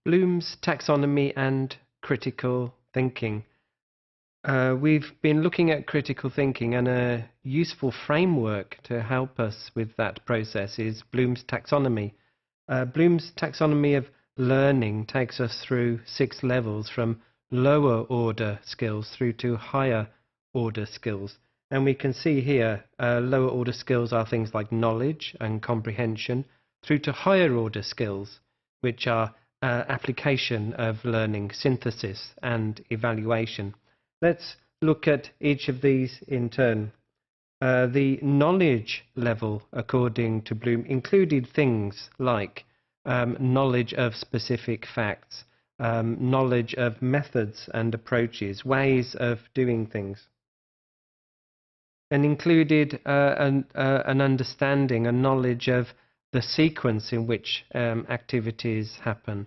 Bloom's taxonomy and critical thinking. We've been looking at critical thinking, and a useful framework to help us with that process is Bloom's taxonomy. Bloom's taxonomy of learning takes us through 6 levels, from lower order skills through to higher order skills. And we can see here lower order skills are things like knowledge and comprehension, through to higher order skills, which are application of learning, synthesis and evaluation. Let's look at each of these in turn. The knowledge level, according to Bloom, included things like knowledge of specific facts, knowledge of methods and approaches, ways of doing things, and included an understanding, a knowledge of the sequence in which activities happen.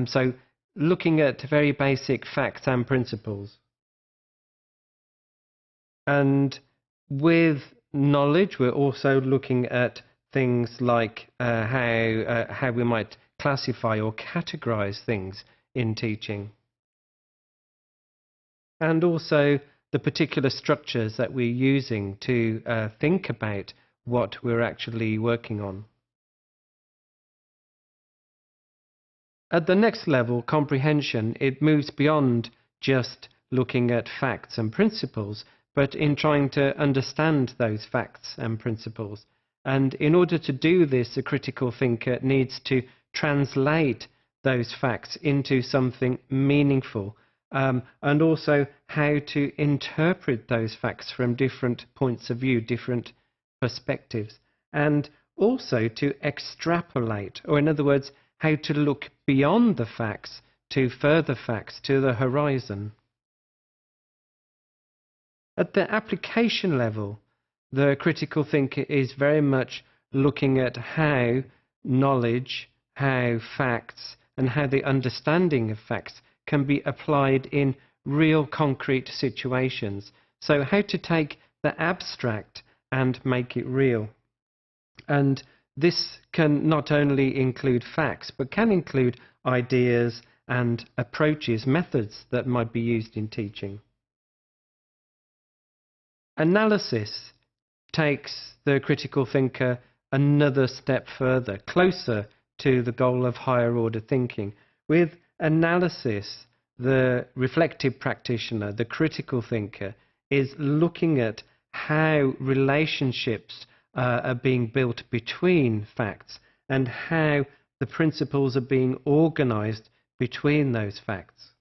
So looking at very basic facts and principles. And with knowledge, we're also looking at things like how we might classify or categorize things in teaching. And also the particular structures that we're using to think about what we're actually working on. At the next level, comprehension, it moves beyond just looking at facts and principles, but in trying to understand those facts and principles. And in order to do this, a critical thinker needs to translate those facts into something meaningful, and also how to interpret those facts from different points of view, different perspectives, and also to extrapolate, or in other words, how to look beyond the facts to further facts, to the horizon. At the application level, the critical thinker is very much looking at how knowledge, how facts, and how the understanding of facts can be applied in real concrete situations. So how to take the abstract and make it real. And this can not only include facts, but can include ideas and approaches, methods that might be used in teaching. Analysis takes the critical thinker another step further, closer to the goal of higher order thinking. With analysis, the reflective practitioner, the critical thinker, is looking at how relationships are being built between facts and how the principles are being organized between those facts.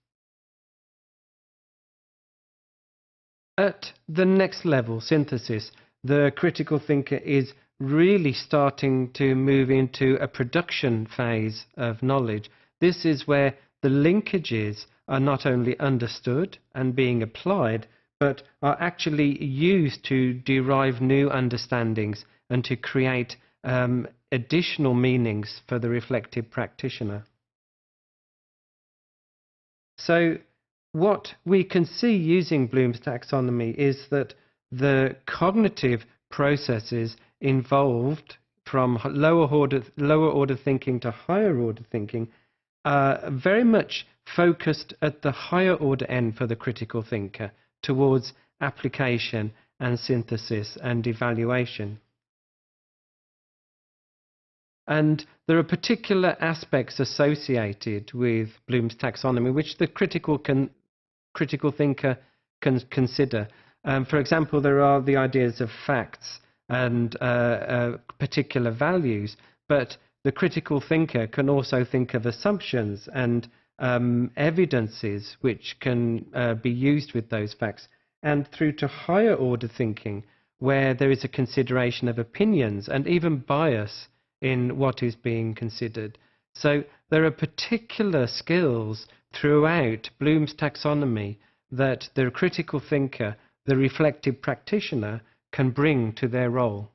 At the next level, synthesis, the critical thinker is really starting to move into a production phase of knowledge. This is where the linkages are not only understood and being applied, but are actually used to derive new understandings and to create additional meanings for the reflective practitioner. So what we can see using Bloom's taxonomy is that the cognitive processes involved from lower order thinking to higher order thinking are very much focused at the higher order end for the critical thinker, towards application and synthesis and evaluation. And there are particular aspects associated with Bloom's taxonomy which the critical thinker can consider. For example, there are the ideas of facts and particular values, but the critical thinker can also think of assumptions and evidences which can be used with those facts, and through to higher order thinking, where there is a consideration of opinions and even bias in what is being considered. So there are particular skills throughout Bloom's taxonomy that the critical thinker, the reflective practitioner, can bring to their role.